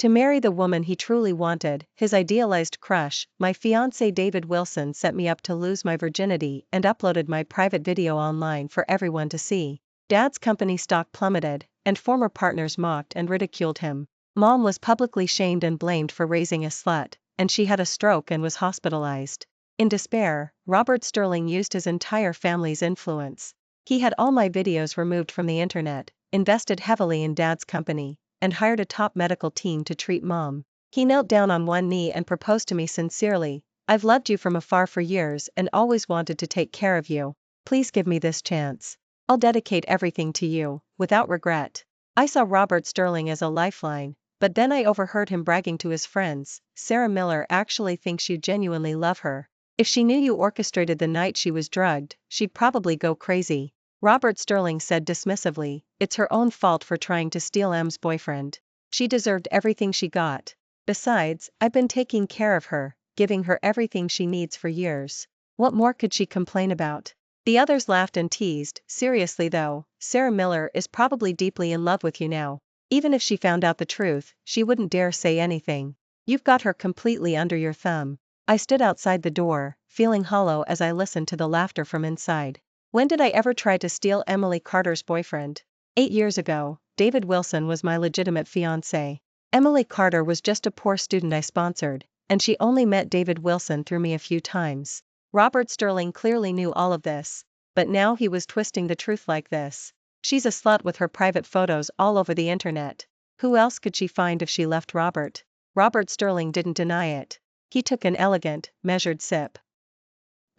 To marry the woman he truly wanted, his idealized crush, my fiancé David Wilson set me up to lose my virginity and uploaded my private video online for everyone to see. Dad's company stock plummeted, and former partners mocked and ridiculed him. Mom was publicly shamed and blamed for raising a slut, and she had a stroke and was hospitalized. In despair, Robert Sterling used his entire family's influence. He had all my videos removed from the internet, invested heavily in Dad's company, and hired a top medical team to treat Mom. He knelt down on one knee and proposed to me sincerely, "I've loved you from afar for years and always wanted to take care of you. Please give me this chance. I'll dedicate everything to you, without regret." I saw Robert Sterling as a lifeline, but then I overheard him bragging to his friends, "Sarah Miller actually thinks you genuinely love her. If she knew you orchestrated the night she was drugged, she'd probably go crazy." Robert Sterling said dismissively, "It's her own fault for trying to steal M's boyfriend. She deserved everything she got. Besides, I've been taking care of her, giving her everything she needs for years. What more could she complain about?" The others laughed and teased, "Seriously though, Sarah Miller is probably deeply in love with you now. Even if she found out the truth, she wouldn't dare say anything. You've got her completely under your thumb." I stood outside the door, feeling hollow as I listened to the laughter from inside. When did I ever try to steal Emily Carter's boyfriend? 8 years ago, David Wilson was my legitimate fiancé. Emily Carter was just a poor student I sponsored, and she only met David Wilson through me a few times. Robert Sterling clearly knew all of this, but now he was twisting the truth like this. She's a slut with her private photos all over the internet. Who else could she find if she left Robert? Robert Sterling didn't deny it. He took an elegant, measured sip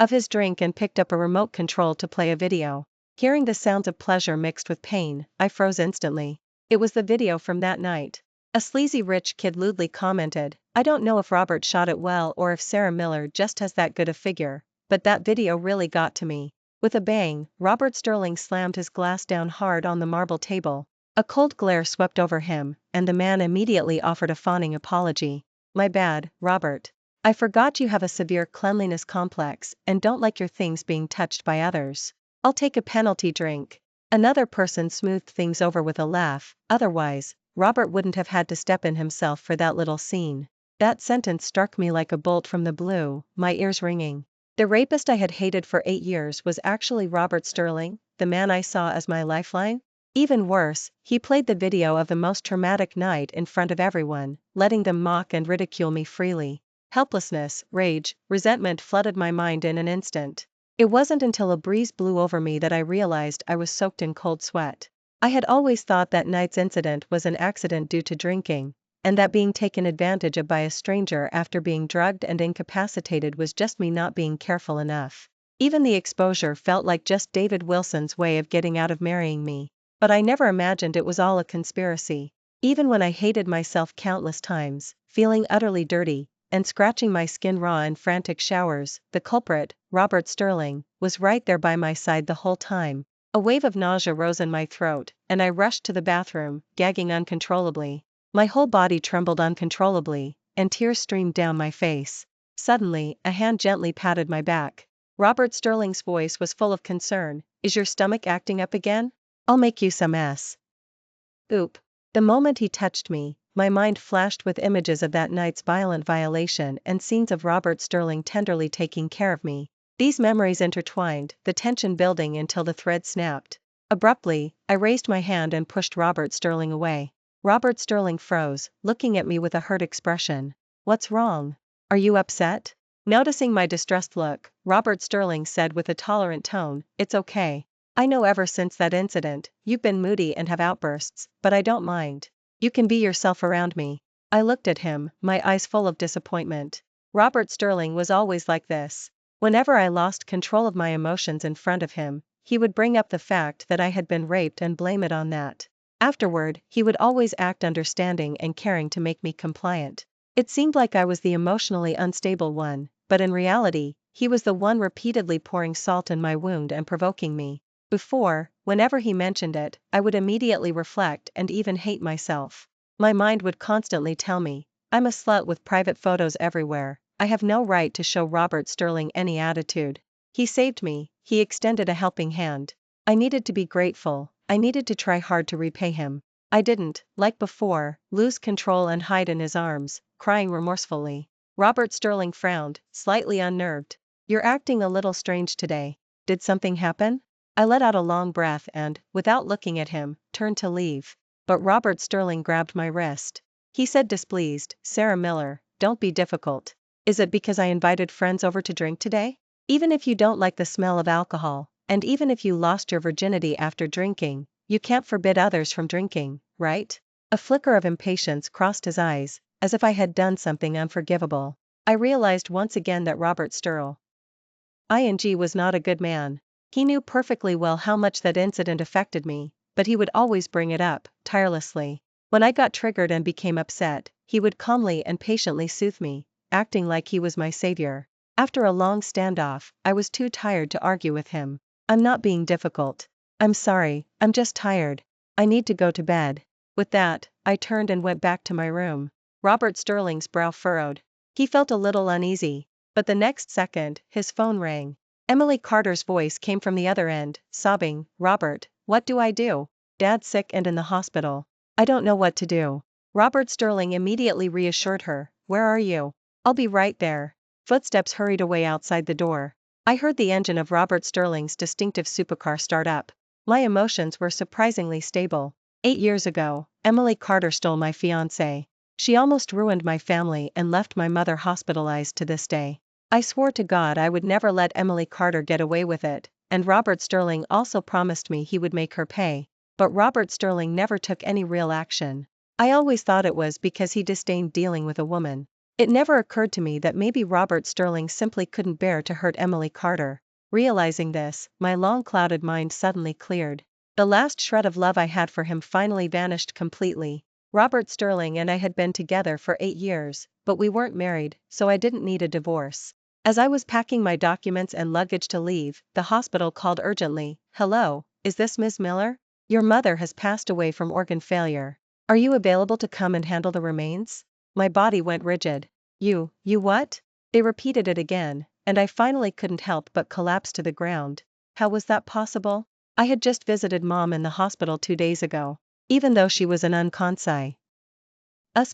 of his drink and picked up a remote control to play a video. Hearing the sounds of pleasure mixed with pain, I froze instantly. It was the video from that night. A sleazy rich kid lewdly commented, "I don't know if Robert shot it well or if Sarah Miller just has that good a figure, but that video really got to me." With a bang, Robert Sterling slammed his glass down hard on the marble table. A cold glare swept over him, and the man immediately offered a fawning apology. "My bad, Robert. I forgot you have a severe cleanliness complex and don't like your things being touched by others. I'll take a penalty drink." Another person smoothed things over with a laugh, otherwise, Robert wouldn't have had to step in himself for that little scene. That sentence struck me like a bolt from the blue, my ears ringing. The rapist I had hated for 8 years was actually Robert Sterling, the man I saw as my lifeline? Even worse, he played the video of the most traumatic night in front of everyone, letting them mock and ridicule me freely. Helplessness, rage, resentment flooded my mind in an instant. It wasn't until a breeze blew over me that I realized I was soaked in cold sweat. I had always thought that night's incident was an accident due to drinking, and that being taken advantage of by a stranger after being drugged and incapacitated was just me not being careful enough. Even the exposure felt like just David Wilson's way of getting out of marrying me. But I never imagined it was all a conspiracy. Even when I hated myself countless times, feeling utterly dirty, and scratching my skin raw in frantic showers, the culprit, Robert Sterling, was right there by my side the whole time. A wave of nausea rose in my throat, and I rushed to the bathroom, gagging uncontrollably. My whole body trembled uncontrollably, and tears streamed down my face. Suddenly, a hand gently patted my back. Robert Sterling's voice was full of concern. "Is your stomach acting up again? I'll make you some S." Oop. The moment he touched me, my mind flashed with images of that night's violent violation and scenes of Robert Sterling tenderly taking care of me. These memories intertwined, the tension building until the thread snapped. Abruptly, I raised my hand and pushed Robert Sterling away. Robert Sterling froze, looking at me with a hurt expression. "What's wrong? Are you upset?" Noticing my distressed look, Robert Sterling said with a tolerant tone, "It's okay. I know ever since that incident, you've been moody and have outbursts, but I don't mind. You can be yourself around me." I looked at him, my eyes full of disappointment. Robert Sterling was always like this. Whenever I lost control of my emotions in front of him, he would bring up the fact that I had been raped and blame it on that. Afterward, he would always act understanding and caring to make me compliant. It seemed like I was the emotionally unstable one, but in reality, he was the one repeatedly pouring salt in my wound and provoking me. Before, whenever he mentioned it, I would immediately reflect and even hate myself. My mind would constantly tell me, "I'm a slut with private photos everywhere. I have no right to show Robert Sterling any attitude." He saved me, he extended a helping hand. I needed to be grateful, I needed to try hard to repay him. I didn't, like before, lose control and hide in his arms, crying remorsefully. Robert Sterling frowned, slightly unnerved. You're acting a little strange today. Did something happen? I let out a long breath and, without looking at him, turned to leave. But Robert Sterling grabbed my wrist. He said displeased, Sarah Miller, don't be difficult. Is it because I invited friends over to drink today? Even if you don't like the smell of alcohol, and even if you lost your virginity after drinking, you can't forbid others from drinking, right? A flicker of impatience crossed his eyes, as if I had done something unforgivable. I realized once again that Robert Sterling was not a good man. He knew perfectly well how much that incident affected me, but he would always bring it up, tirelessly. When I got triggered and became upset, he would calmly and patiently soothe me, acting like he was my savior. After a long standoff, I was too tired to argue with him. I'm not being difficult. I'm sorry, I'm just tired. I need to go to bed. With that, I turned and went back to my room. Robert Sterling's brow furrowed. He felt a little uneasy. But the next second, his phone rang. Emily Carter's voice came from the other end, sobbing, Robert, what do I do? Dad's sick and in the hospital. I don't know what to do. Robert Sterling immediately reassured her, where are you? I'll be right there. Footsteps hurried away outside the door. I heard the engine of Robert Sterling's distinctive supercar start up. My emotions were surprisingly stable. 8 years ago, Emily Carter stole my fiancé. She almost ruined my family and left my mother hospitalized to this day. I swore to God I would never let Emily Carter get away with it, and Robert Sterling also promised me he would make her pay. But Robert Sterling never took any real action. I always thought it was because he disdained dealing with a woman. It never occurred to me that maybe Robert Sterling simply couldn't bear to hurt Emily Carter. Realizing this, my long-clouded mind suddenly cleared. The last shred of love I had for him finally vanished completely. Robert Sterling and I had been together for 8 years, but we weren't married, so I didn't need a divorce. As I was packing my documents and luggage to leave, the hospital called urgently, hello, is this Ms. Miller? Your mother has passed away from organ failure. Are you available to come and handle the remains? My body went rigid. You what? They repeated it again, and I finally couldn't help but collapse to the ground. How was that possible? I had just visited Mom in the hospital 2 days ago. Even though she was an unconscious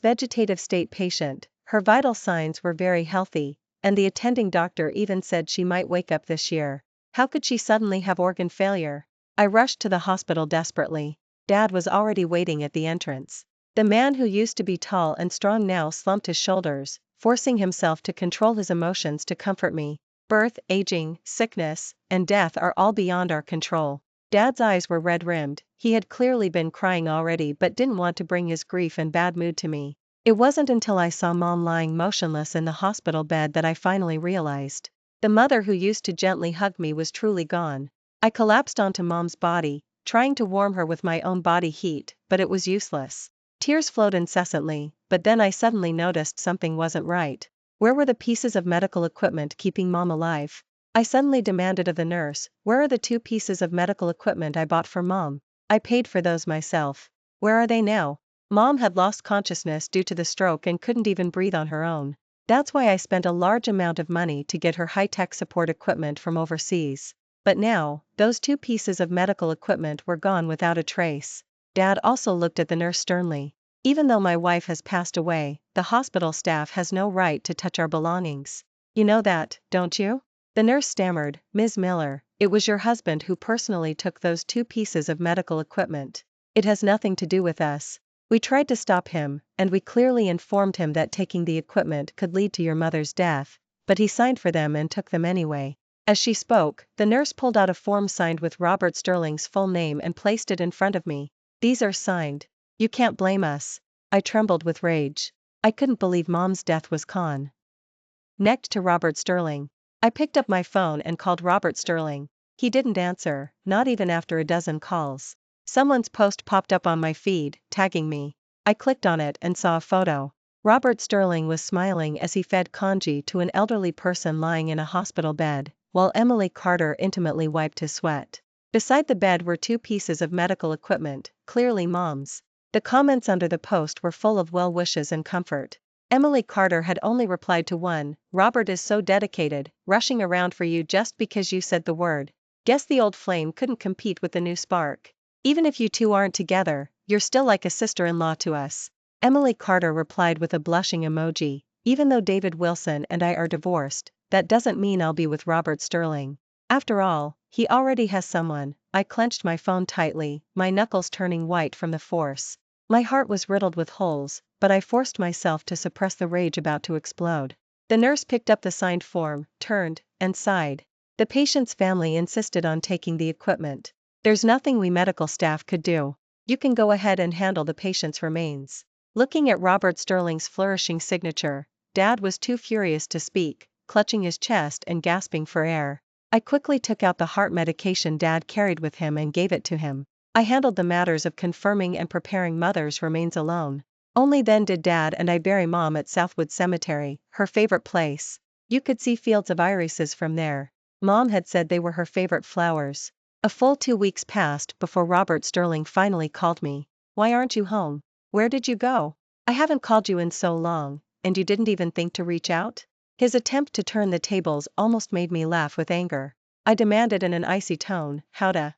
vegetative state patient, her vital signs were very healthy, and the attending doctor even said she might wake up this year. How could she suddenly have organ failure? I rushed to the hospital desperately. Dad was already waiting at the entrance. The man who used to be tall and strong now slumped his shoulders, forcing himself to control his emotions to comfort me. Birth, aging, sickness, and death are all beyond our control. Dad's eyes were red-rimmed. He had clearly been crying already but didn't want to bring his grief and bad mood to me. It wasn't until I saw Mom lying motionless in the hospital bed that I finally realized. The mother who used to gently hug me was truly gone. I collapsed onto Mom's body, trying to warm her with my own body heat, but it was useless. Tears flowed incessantly, but then I suddenly noticed something wasn't right. Where were the pieces of medical equipment keeping Mom alive? I suddenly demanded of the nurse, where are the 2 pieces of medical equipment I bought for Mom? I paid for those myself. Where are they now? Mom had lost consciousness due to the stroke and couldn't even breathe on her own. That's why I spent a large amount of money to get her high-tech support equipment from overseas. But now, those 2 pieces of medical equipment were gone without a trace. Dad also looked at the nurse sternly. Even though my wife has passed away, the hospital staff has no right to touch our belongings. You know that, don't you? The nurse stammered, Ms. Miller, it was your husband who personally took those 2 pieces of medical equipment. It has nothing to do with us. We tried to stop him, and we clearly informed him that taking the equipment could lead to your mother's death, but he signed for them and took them anyway. As she spoke, the nurse pulled out a form signed with Robert Sterling's full name and placed it in front of me. These are signed. You can't blame us. I trembled with rage. I couldn't believe Mom's death was connected to Robert Sterling. I picked up my phone and called Robert Sterling. He didn't answer, not even after a dozen calls. Someone's post popped up on my feed, tagging me. I clicked on it and saw a photo. Robert Sterling was smiling as he fed congee to an elderly person lying in a hospital bed, while Emily Carter intimately wiped his sweat. Beside the bed were 2 pieces of medical equipment, clearly Mom's. The comments under the post were full of well wishes and comfort. Emily Carter had only replied to one, Robert is so dedicated, rushing around for you just because you said the word. Guess the old flame couldn't compete with the new spark. Even if you 2 aren't together, you're still like a sister-in-law to us. Emily Carter replied with a blushing emoji. Even though David Wilson and I are divorced, that doesn't mean I'll be with Robert Sterling. After all, he already has someone. I clenched my phone tightly, my knuckles turning white from the force. My heart was riddled with holes, but I forced myself to suppress the rage about to explode. The nurse picked up the signed form, turned, and sighed. The patient's family insisted on taking the equipment. There's nothing we medical staff could do. You can go ahead and handle the patient's remains. Looking at Robert Sterling's flourishing signature, Dad was too furious to speak, clutching his chest and gasping for air. I quickly took out the heart medication Dad carried with him and gave it to him. I handled the matters of confirming and preparing Mother's remains alone. Only then did Dad and I bury Mom at Southwood Cemetery, her favorite place. You could see fields of irises from there. Mom had said they were her favorite flowers. A full 2 weeks passed before Robert Sterling finally called me. Why aren't you home? Where did you go? I haven't called you in so long, and you didn't even think to reach out? His attempt to turn the tables almost made me laugh with anger. I demanded in an icy tone, how'd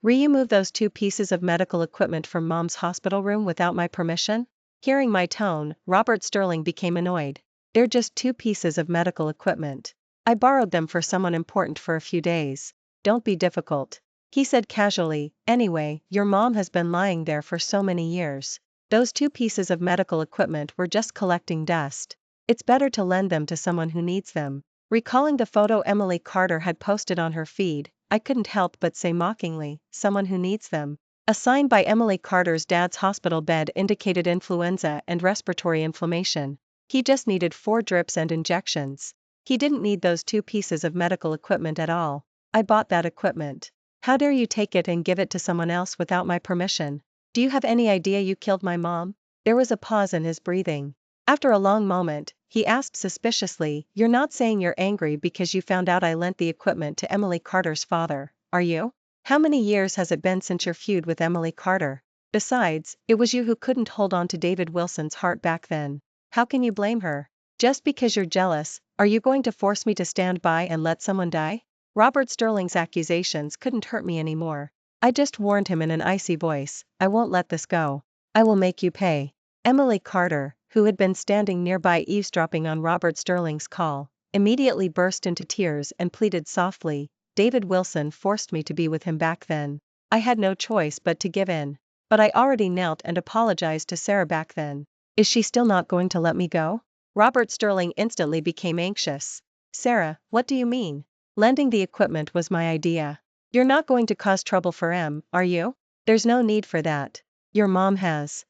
you move those 2 pieces of medical equipment from Mom's hospital room without my permission? Hearing my tone, Robert Sterling became annoyed. They're just 2 pieces of medical equipment. I borrowed them for someone important for a few days. Don't be difficult. He said casually, anyway, your mom has been lying there for so many years. Those 2 pieces of medical equipment were just collecting dust. It's better to lend them to someone who needs them. Recalling the photo Emily Carter had posted on her feed, I couldn't help but say mockingly, someone who needs them. A sign by Emily Carter's dad's hospital bed indicated influenza and respiratory inflammation. He just needed 4 drips and injections. He didn't need those 2 pieces of medical equipment at all. I bought that equipment. How dare you take it and give it to someone else without my permission? Do you have any idea you killed my mom? There was a pause in his breathing. After a long moment, he asked suspiciously, you're not saying you're angry because you found out I lent the equipment to Emily Carter's father, are you? How many years has it been since your feud with Emily Carter? Besides, it was you who couldn't hold on to David Wilson's heart back then. How can you blame her? Just because you're jealous, are you going to force me to stand by and let someone die? Robert Sterling's accusations couldn't hurt me anymore. I just warned him in an icy voice, I won't let this go. I will make you pay. Emily Carter, who had been standing nearby eavesdropping on Robert Sterling's call, immediately burst into tears and pleaded softly, David Wilson forced me to be with him back then. I had no choice but to give in. But I already knelt and apologized to Sarah back then. Is she still not going to let me go? Robert Sterling instantly became anxious. Sarah, what do you mean? Lending the equipment was my idea. You're not going to cause trouble for Em, are you? There's no need for that. Your mom has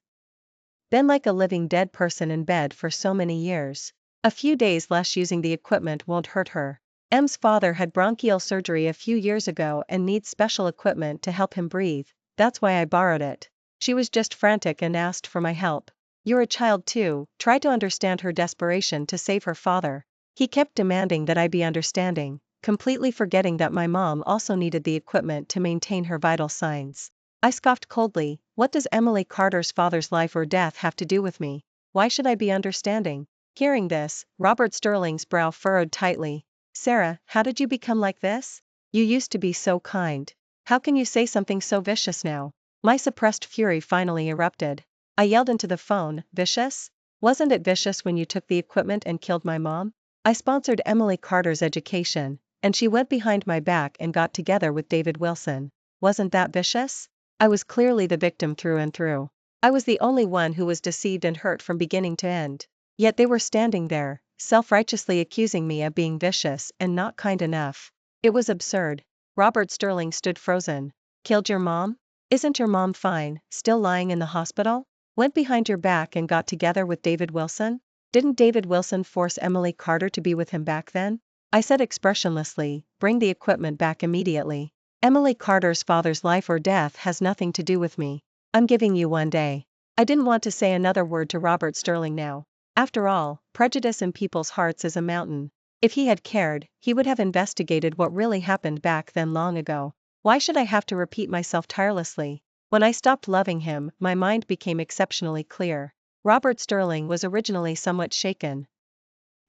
been like a living dead person in bed for so many years. A few days less using the equipment won't hurt her. Em's father had bronchial surgery a few years ago and needs special equipment to help him breathe. That's why I borrowed it. She was just frantic and asked for my help. You're a child too. Try to understand her desperation to save her father. He kept demanding that I be understanding, completely forgetting that my mom also needed the equipment to maintain her vital signs. I scoffed coldly, what does Emily Carter's father's life or death have to do with me? Why should I be understanding? Hearing this, Robert Sterling's brow furrowed tightly. Sarah, how did you become like this? You used to be so kind. How can you say something so vicious now? My suppressed fury finally erupted. I yelled into the phone, vicious? Wasn't it vicious when you took the equipment and killed my mom? I sponsored Emily Carter's education, and she went behind my back and got together with David Wilson. Wasn't that vicious? I was clearly the victim through and through. I was the only one who was deceived and hurt from beginning to end. Yet they were standing there, self-righteously accusing me of being vicious and not kind enough. It was absurd. Robert Sterling stood frozen. Killed your mom? Isn't your mom fine, still lying in the hospital? Went behind your back and got together with David Wilson? Didn't David Wilson force Emily Carter to be with him back then? I said expressionlessly, bring the equipment back immediately. Emily Carter's father's life or death has nothing to do with me. I'm giving you 1 day. I didn't want to say another word to Robert Sterling now. After all, prejudice in people's hearts is a mountain. If he had cared, he would have investigated what really happened back then long ago. Why should I have to repeat myself tirelessly? When I stopped loving him, my mind became exceptionally clear. Robert Sterling was originally somewhat shaken,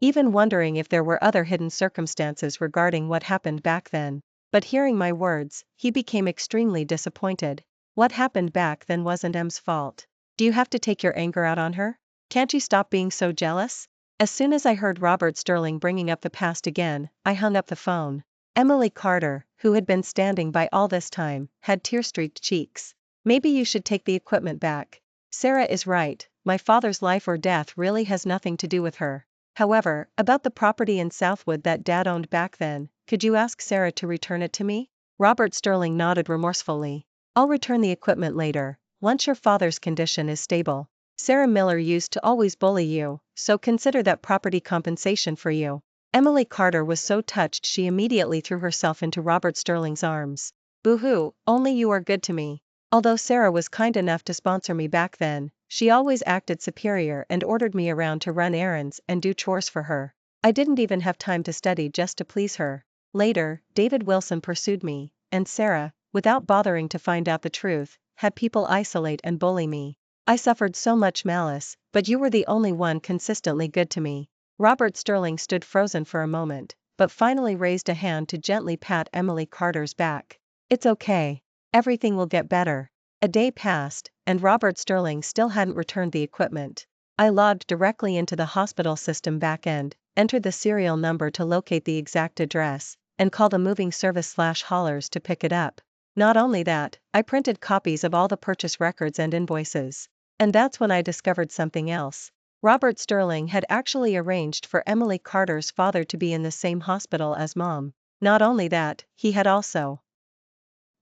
even wondering if there were other hidden circumstances regarding what happened back then. But hearing my words, he became extremely disappointed. What happened back then wasn't M's fault. Do you have to take your anger out on her? Can't you stop being so jealous? As soon as I heard Robert Sterling bringing up the past again, I hung up the phone. Emily Carter, who had been standing by all this time, had tear-streaked cheeks. Maybe you should take the equipment back. Sarah is right, my father's life or death really has nothing to do with her. However, about the property in Southwood that Dad owned back then, could you ask Sarah to return it to me? Robert Sterling nodded remorsefully. I'll return the equipment later, once your father's condition is stable. Sarah Miller used to always bully you, so consider that property compensation for you. Emily Carter was so touched she immediately threw herself into Robert Sterling's arms. Boo-hoo, only you are good to me. Although Sarah was kind enough to sponsor me back then, she always acted superior and ordered me around to run errands and do chores for her. I didn't even have time to study just to please her. Later, David Wilson pursued me, and Sarah, without bothering to find out the truth, had people isolate and bully me. I suffered so much malice, but you were the only one consistently good to me. Robert Sterling stood frozen for a moment, but finally raised a hand to gently pat Emily Carter's back. It's okay. Everything will get better. A day passed, and Robert Sterling still hadn't returned the equipment. I logged directly into the hospital system backend, entered the serial number to locate the exact address, and called a moving service/haulers to pick it up. Not only that, I printed copies of all the purchase records and invoices. And that's when I discovered something else. Robert Sterling had actually arranged for Emily Carter's father to be in the same hospital as Mom. Not only that, he had also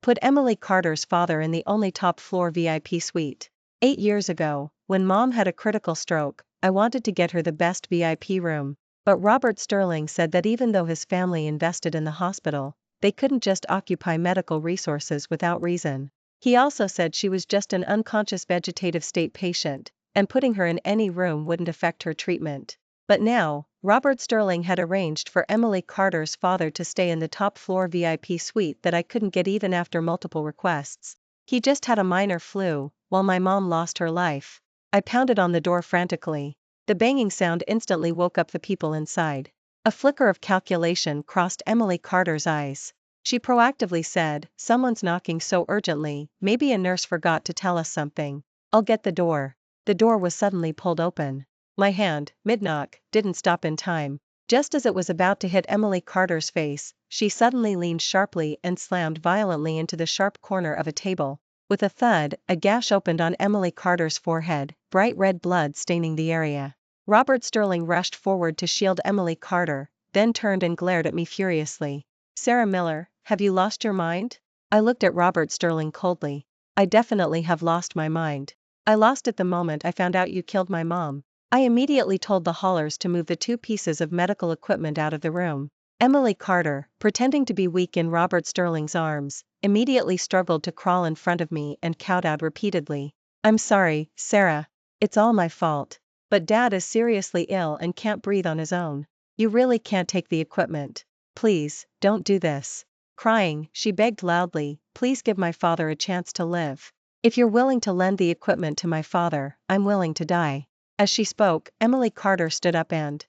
put Emily Carter's father in the only top-floor VIP suite. 8 years ago, when Mom had a critical stroke, I wanted to get her the best VIP room. But Robert Sterling said that even though his family invested in the hospital, they couldn't just occupy medical resources without reason. He also said she was just an unconscious vegetative state patient, and putting her in any room wouldn't affect her treatment. But now, Robert Sterling had arranged for Emily Carter's father to stay in the top-floor VIP suite that I couldn't get even after multiple requests. He just had a minor flu, while my mom lost her life. I pounded on the door frantically. The banging sound instantly woke up the people inside. A flicker of calculation crossed Emily Carter's eyes. She proactively said, "Someone's knocking so urgently, maybe a nurse forgot to tell us something. I'll get the door." The door was suddenly pulled open. My hand, mid-knock, didn't stop in time. Just as it was about to hit Emily Carter's face, she suddenly leaned sharply and slammed violently into the sharp corner of a table. With a thud, a gash opened on Emily Carter's forehead, bright red blood staining the area. Robert Sterling rushed forward to shield Emily Carter, then turned and glared at me furiously. "Sarah Miller, have you lost your mind?" I looked at Robert Sterling coldly. "I definitely have lost my mind. I lost it the moment I found out you killed my mom." I immediately told the haulers to move the 2 pieces of medical equipment out of the room. Emily Carter, pretending to be weak in Robert Sterling's arms, immediately struggled to crawl in front of me and cowed out repeatedly. "I'm sorry, Sarah. It's all my fault. But Dad is seriously ill and can't breathe on his own. You really can't take the equipment. Please, don't do this." Crying, she begged loudly, "Please give my father a chance to live. If you're willing to lend the equipment to my father, I'm willing to die." As she spoke, Emily Carter stood up and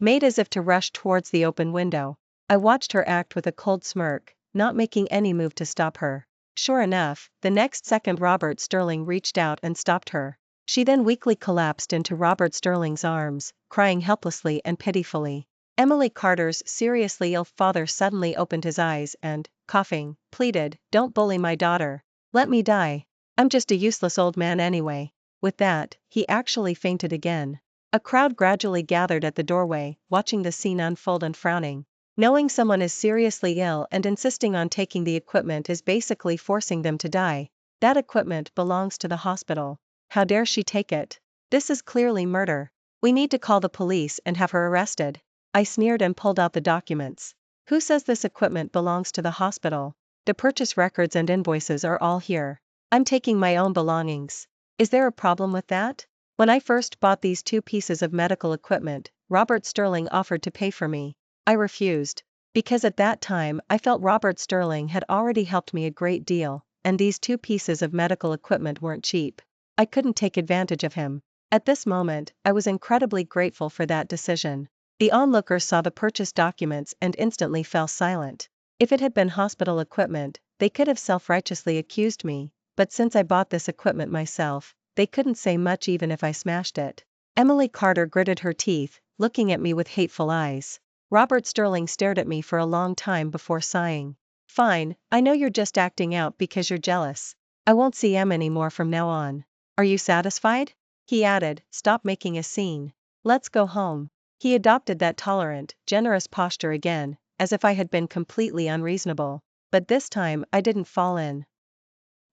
made as if to rush towards the open window. I watched her act with a cold smirk, not making any move to stop her. Sure enough, the next second Robert Sterling reached out and stopped her. She then weakly collapsed into Robert Sterling's arms, crying helplessly and pitifully. Emily Carter's seriously ill father suddenly opened his eyes and, coughing, pleaded, "Don't bully my daughter. Let me die. I'm just a useless old man anyway." With that, he actually fainted again. A crowd gradually gathered at the doorway, watching the scene unfold and frowning. Knowing someone is seriously ill and insisting on taking the equipment is basically forcing them to die. That equipment belongs to the hospital. How dare she take it? This is clearly murder. We need to call the police and have her arrested. I sneered and pulled out the documents. Who says this equipment belongs to the hospital? The purchase records and invoices are all here. I'm taking my own belongings. Is there a problem with that? When I first bought these 2 pieces of medical equipment, Robert Sterling offered to pay for me. I refused. Because at that time I felt Robert Sterling had already helped me a great deal, and these 2 pieces of medical equipment weren't cheap. I couldn't take advantage of him. At this moment, I was incredibly grateful for that decision. The onlookers saw the purchase documents and instantly fell silent. If it had been hospital equipment, they could have self-righteously accused me, but since I bought this equipment myself, they couldn't say much even if I smashed it. Emily Carter gritted her teeth, looking at me with hateful eyes. Robert Sterling stared at me for a long time before sighing. Fine, I know you're just acting out because you're jealous. I won't see Em anymore from now on. Are you satisfied? He added, stop making a scene. Let's go home. He adopted that tolerant, generous posture again, as if I had been completely unreasonable. But this time I didn't fall in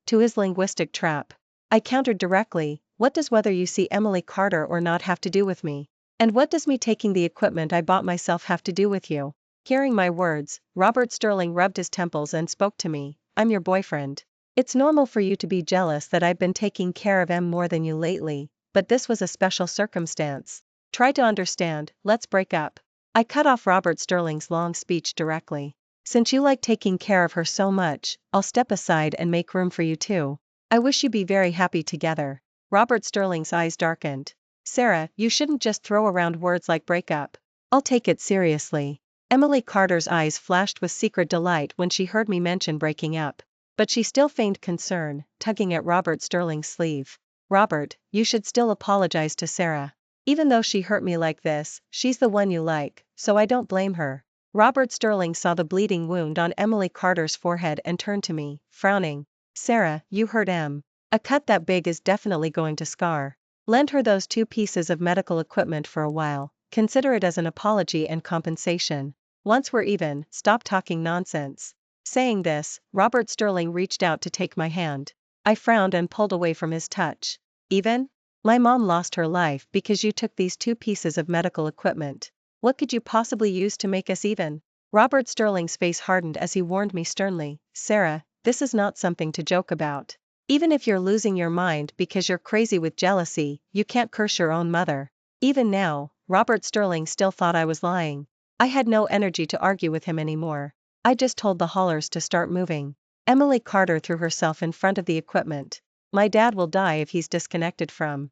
to his linguistic trap. I countered directly, what does whether you see Emily Carter or not have to do with me? And what does me taking the equipment I bought myself have to do with you? Hearing my words, Robert Sterling rubbed his temples and spoke to me, I'm your boyfriend. It's normal for you to be jealous that I've been taking care of Em more than you lately, but this was a special circumstance. Try to understand, let's break up. I cut off Robert Sterling's long speech directly. Since you like taking care of her so much, I'll step aside and make room for you too. I wish you'd be very happy together. Robert Sterling's eyes darkened. Sarah, you shouldn't just throw around words like break up. I'll take it seriously. Emily Carter's eyes flashed with secret delight when she heard me mention breaking up. But she still feigned concern, tugging at Robert Sterling's sleeve. Robert, you should still apologize to Sarah. Even though she hurt me like this, she's the one you like, so I don't blame her. Robert Sterling saw the bleeding wound on Emily Carter's forehead and turned to me, frowning. Sarah, you hurt Em. A cut that big is definitely going to scar. Lend her those 2 pieces of medical equipment for a while. Consider it as an apology and compensation. Once we're even, stop talking nonsense. Saying this, Robert Sterling reached out to take my hand. I frowned and pulled away from his touch. Even? My mom lost her life because you took these 2 pieces of medical equipment. What could you possibly use to make us even? Robert Sterling's face hardened as he warned me sternly, Sarah, this is not something to joke about. Even if you're losing your mind because you're crazy with jealousy, you can't curse your own mother. Even now, Robert Sterling still thought I was lying. I had no energy to argue with him anymore. I just told the haulers to start moving. Emily Carter threw herself in front of the equipment. My dad will die if he's disconnected from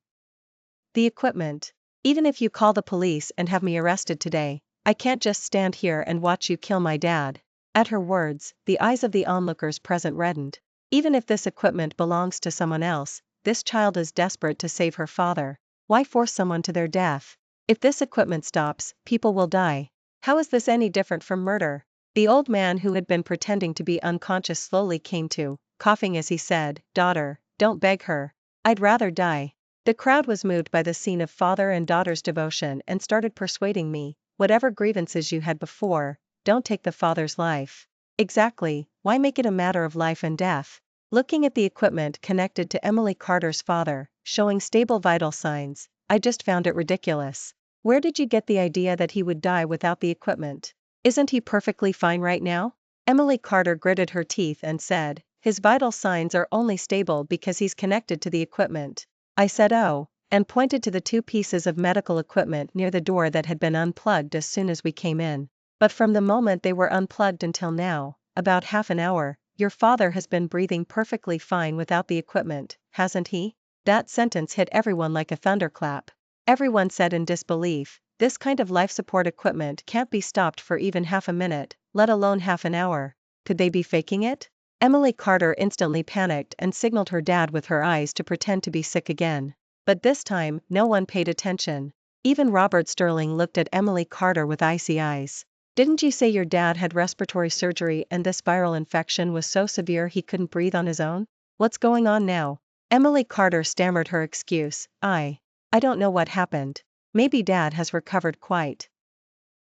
the equipment. Even if you call the police and have me arrested today, I can't just stand here and watch you kill my dad. At her words, the eyes of the onlookers present reddened. Even if this equipment belongs to someone else, this child is desperate to save her father. Why force someone to their death? If this equipment stops, people will die. How is this any different from murder? The old man who had been pretending to be unconscious slowly came to, coughing as he said, Daughter, don't beg her. I'd rather die. The crowd was moved by the scene of father and daughter's devotion and started persuading me, whatever grievances you had before, don't take the father's life. Exactly, why make it a matter of life and death? Looking at the equipment connected to Emily Carter's father, showing stable vital signs, I just found it ridiculous. Where did you get the idea that he would die without the equipment? Isn't he perfectly fine right now? Emily Carter gritted her teeth and said, his vital signs are only stable because he's connected to the equipment. I said oh, and pointed to the 2 pieces of medical equipment near the door that had been unplugged as soon as we came in. But from the moment they were unplugged until now, about half an hour, your father has been breathing perfectly fine without the equipment, hasn't he? That sentence hit everyone like a thunderclap. Everyone said in disbelief, this kind of life support equipment can't be stopped for even half a minute, let alone half an hour. Could they be faking it? Emily Carter instantly panicked and signaled her dad with her eyes to pretend to be sick again. But this time, no one paid attention. Even Robert Sterling looked at Emily Carter with icy eyes. Didn't you say your dad had respiratory surgery and this viral infection was so severe he couldn't breathe on his own? What's going on now? Emily Carter stammered her excuse, I don't know what happened. Maybe Dad has recovered quite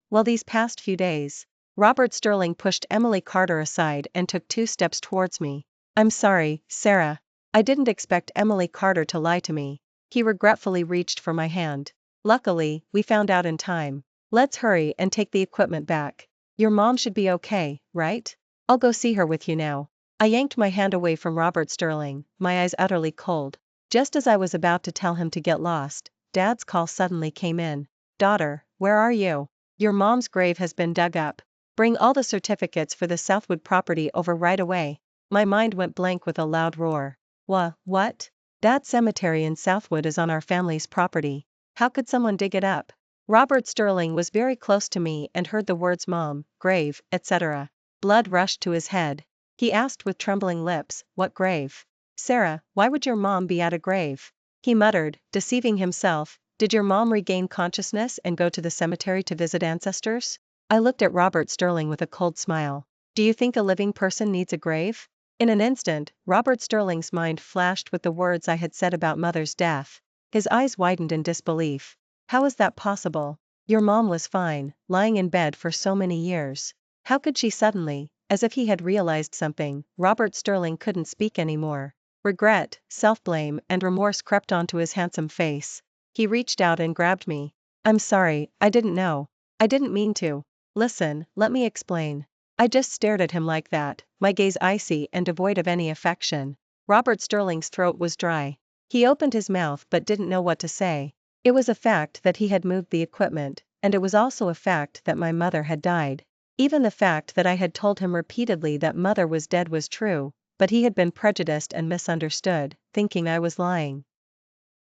well these past few days. Robert Sterling pushed Emily Carter aside and took 2 steps towards me. I'm sorry, Sarah. I didn't expect Emily Carter to lie to me. He regretfully reached for my hand. Luckily, we found out in time. Let's hurry and take the equipment back. Your mom should be okay, right? I'll go see her with you now. I yanked my hand away from Robert Sterling, my eyes utterly cold. Just as I was about to tell him to get lost, Dad's call suddenly came in. Daughter, where are you? Your mom's grave has been dug up. Bring all the certificates for the Southwood property over right away. My mind went blank with a loud roar. What? That cemetery in Southwood is on our family's property. How could someone dig it up? Robert Sterling was very close to me and heard the words mom, grave, etc. Blood rushed to his head. He asked with trembling lips, what grave? Sarah, why would your mom be at a grave? He muttered, deceiving himself. Did your mom regain consciousness and go to the cemetery to visit ancestors? I looked at Robert Sterling with a cold smile. Do you think a living person needs a grave? In an instant, Robert Sterling's mind flashed with the words I had said about mother's death. His eyes widened in disbelief. How is that possible? Your mom was fine, lying in bed for so many years. How could she suddenly, as if he had realized something? Robert Sterling couldn't speak anymore. Regret, self-blame, and remorse crept onto his handsome face. He reached out and grabbed me. I'm sorry, I didn't know. I didn't mean to. Listen, let me explain. I just stared at him like that, my gaze icy and devoid of any affection. Robert Sterling's throat was dry. He opened his mouth but didn't know what to say. It was a fact that he had moved the equipment, and it was also a fact that my mother had died. Even the fact that I had told him repeatedly that mother was dead was true, but he had been prejudiced and misunderstood, thinking I was lying.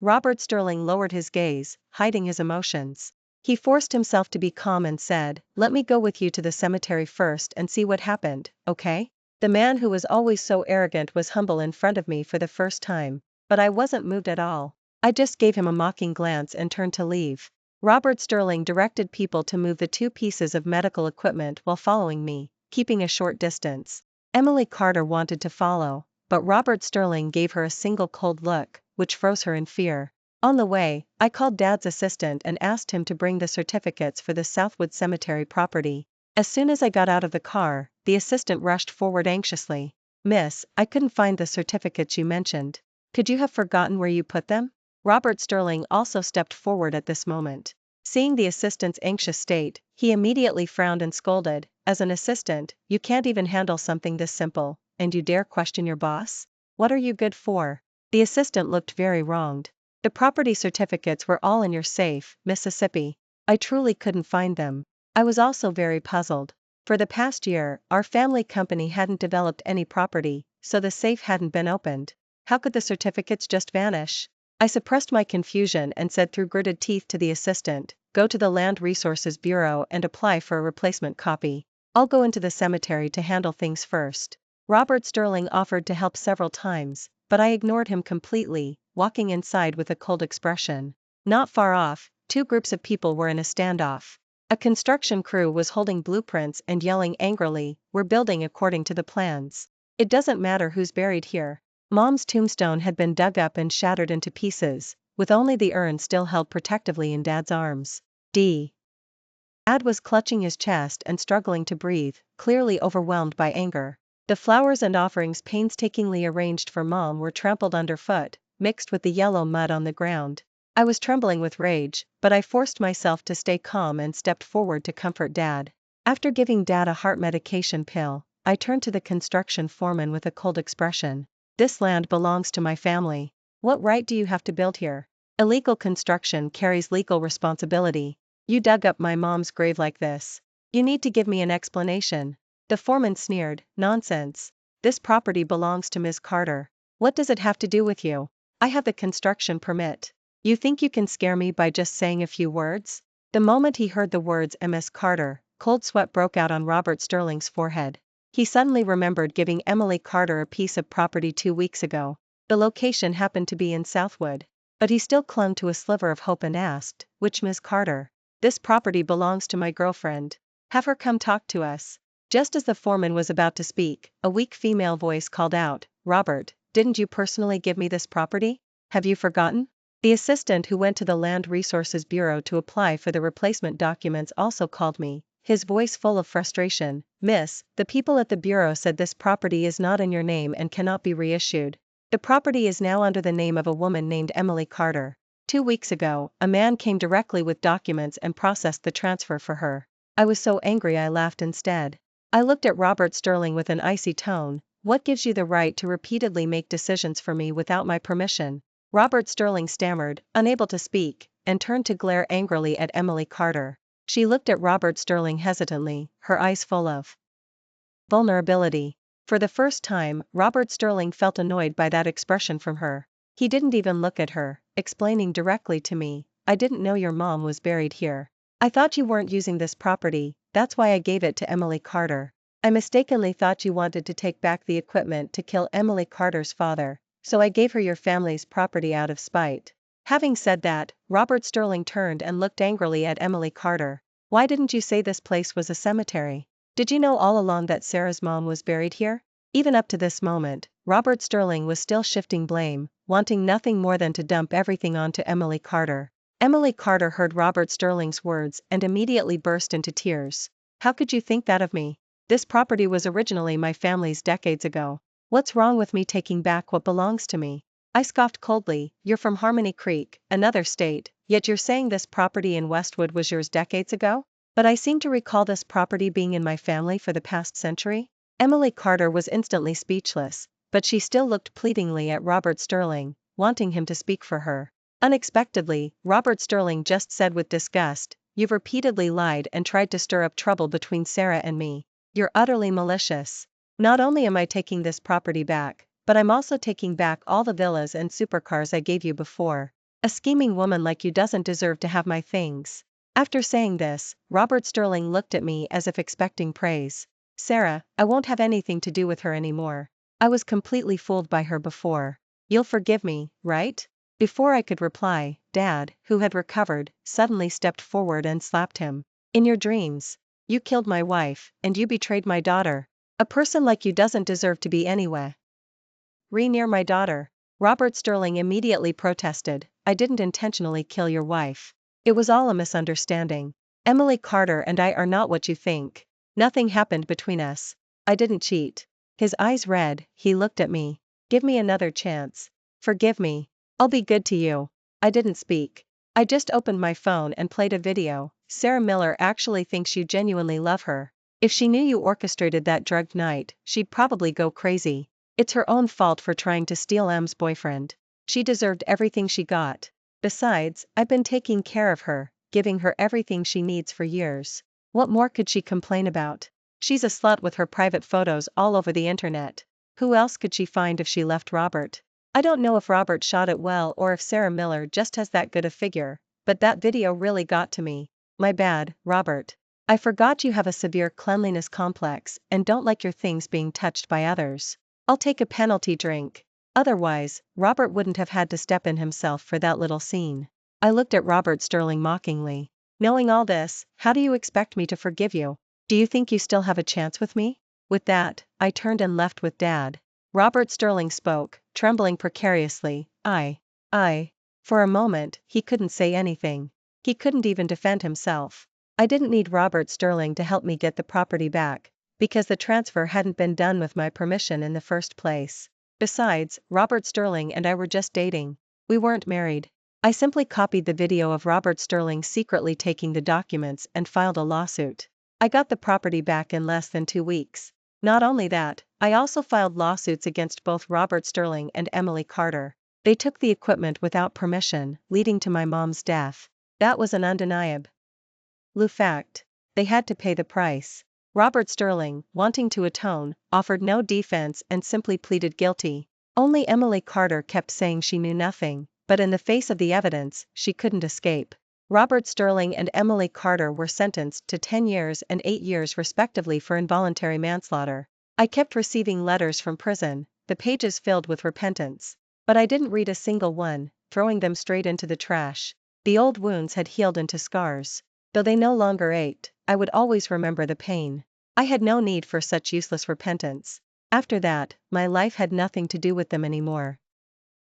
Robert Sterling lowered his gaze, hiding his emotions. He forced himself to be calm and said, let me go with you to the cemetery first and see what happened, okay? The man who was always so arrogant was humble in front of me for the first time, but I wasn't moved at all. I just gave him a mocking glance and turned to leave. Robert Sterling directed people to move the 2 pieces of medical equipment while following me, keeping a short distance. Emily Carter wanted to follow, but Robert Sterling gave her a single cold look, which froze her in fear. On the way, I called Dad's assistant and asked him to bring the certificates for the Southwood Cemetery property. As soon as I got out of the car, the assistant rushed forward anxiously. Miss, I couldn't find the certificates you mentioned. Could you have forgotten where you put them? Robert Sterling also stepped forward at this moment. Seeing the assistant's anxious state, he immediately frowned and scolded, as an assistant, you can't even handle something this simple, and you dare question your boss? What are you good for? The assistant looked very wronged. The property certificates were all in your safe, Mississippi. I truly couldn't find them. I was also very puzzled. For the past year, our family company hadn't developed any property, so the safe hadn't been opened. How could the certificates just vanish? I suppressed my confusion and said through gritted teeth to the assistant, go to the Land Resources Bureau and apply for a replacement copy. I'll go into the cemetery to handle things first. Robert Sterling offered to help several times, but I ignored him completely, walking inside with a cold expression. Not far off, 2 groups of people were in a standoff. A construction crew was holding blueprints and yelling angrily, we're building according to the plans. It doesn't matter who's buried here. Mom's tombstone had been dug up and shattered into pieces, with only the urn still held protectively in Dad's arms. Dad was clutching his chest and struggling to breathe, clearly overwhelmed by anger. The flowers and offerings painstakingly arranged for Mom were trampled underfoot, mixed with the yellow mud on the ground. I was trembling with rage, but I forced myself to stay calm and stepped forward to comfort Dad. After giving Dad a heart medication pill, I turned to the construction foreman with a cold expression. This land belongs to my family. What right do you have to build here? Illegal construction carries legal responsibility. You dug up my mom's grave like this. You need to give me an explanation. The foreman sneered, nonsense. This property belongs to Ms. Carter. What does it have to do with you? I have the construction permit. You think you can scare me by just saying a few words? The moment he heard the words Ms. Carter, cold sweat broke out on Robert Sterling's forehead. He suddenly remembered giving Emily Carter a piece of property 2 weeks ago. The location happened to be in Southwood. But he still clung to a sliver of hope and asked, which Ms. Carter? This property belongs to my girlfriend. Have her come talk to us. Just as the foreman was about to speak, a weak female voice called out, Robert, didn't you personally give me this property? Have you forgotten? The assistant who went to the Land Resources Bureau to apply for the replacement documents also called me, his voice full of frustration. Miss, the people at the Bureau said this property is not in your name and cannot be reissued. The property is now under the name of a woman named Emily Carter. 2 weeks ago, a man came directly with documents and processed the transfer for her. I was so angry I laughed instead. I looked at Robert Sterling with an icy tone. What gives you the right to repeatedly make decisions for me without my permission? Robert Sterling stammered, unable to speak, and turned to glare angrily at Emily Carter. She looked at Robert Sterling hesitantly, her eyes full of vulnerability. For the first time, Robert Sterling felt annoyed by that expression from her. He didn't even look at her, explaining directly to me, I didn't know your mom was buried here. I thought you weren't using this property, that's why I gave it to Emily Carter. I mistakenly thought you wanted to take back the equipment to kill Emily Carter's father, so I gave her your family's property out of spite. Having said that, Robert Sterling turned and looked angrily at Emily Carter. Why didn't you say this place was a cemetery? Did you know all along that Sarah's mom was buried here? Even up to this moment, Robert Sterling was still shifting blame, wanting nothing more than to dump everything onto Emily Carter. Emily Carter heard Robert Sterling's words and immediately burst into tears. How could you think that of me? This property was originally my family's decades ago. What's wrong with me taking back what belongs to me? I scoffed coldly. You're from Harmony Creek, another state, yet you're saying this property in Westwood was yours decades ago? But I seem to recall this property being in my family for the past century. Emily Carter was instantly speechless, but she still looked pleadingly at Robert Sterling, wanting him to speak for her. Unexpectedly, Robert Sterling just said with disgust, "You've repeatedly lied and tried to stir up trouble between Sarah and me. You're utterly malicious. Not only am I taking this property back, but I'm also taking back all the villas and supercars I gave you before. A scheming woman like you doesn't deserve to have my things." After saying this, Robert Sterling looked at me as if expecting praise. "Sarah, I won't have anything to do with her anymore. I was completely fooled by her before. You'll forgive me, right?" Before I could reply, Dad, who had recovered, suddenly stepped forward and slapped him. "In your dreams. You killed my wife, and you betrayed my daughter. A person like you doesn't deserve to be anywhere near my daughter." Robert Sterling immediately protested, "I didn't intentionally kill your wife. It was all a misunderstanding. Emily Carter and I are not what you think. Nothing happened between us. I didn't cheat." His eyes red, he looked at me. "Give me another chance. Forgive me. I'll be good to you." I didn't speak. I just opened my phone and played a video. "Sarah Miller actually thinks you genuinely love her. If she knew you orchestrated that drugged night, she'd probably go crazy. It's her own fault for trying to steal M's boyfriend. She deserved everything she got. Besides, I've been taking care of her, giving her everything she needs for years. What more could she complain about? She's a slut with her private photos all over the internet. Who else could she find if she left Robert? I don't know if Robert shot it well or if Sarah Miller just has that good a figure, but that video really got to me. My bad, Robert. I forgot you have a severe cleanliness complex and don't like your things being touched by others. I'll take a penalty drink." Otherwise, Robert wouldn't have had to step in himself for that little scene. I looked at Robert Sterling mockingly. "Knowing all this, how do you expect me to forgive you? Do you think you still have a chance with me?" With that, I turned and left with Dad. Robert Sterling spoke, trembling precariously. I. For a moment, he couldn't say anything. He couldn't even defend himself. I didn't need Robert Sterling to help me get the property back, because the transfer hadn't been done with my permission in the first place. Besides, Robert Sterling and I were just dating. We weren't married. I simply copied the video of Robert Sterling secretly taking the documents and filed a lawsuit. I got the property back in less than 2 weeks. Not only that, I also filed lawsuits against both Robert Sterling and Emily Carter. They took the equipment without permission, leading to my mom's death. That was an undeniable fact. They had to pay the price. Robert Sterling, wanting to atone, offered no defense and simply pleaded guilty. Only Emily Carter kept saying she knew nothing, but in the face of the evidence, she couldn't escape. Robert Sterling and Emily Carter were sentenced to 10 years and 8 years respectively for involuntary manslaughter. I kept receiving letters from prison, the pages filled with repentance. But I didn't read a single one, throwing them straight into the trash. The old wounds had healed into scars. Though they no longer ached, I would always remember the pain. I had no need for such useless repentance. After that, my life had nothing to do with them anymore.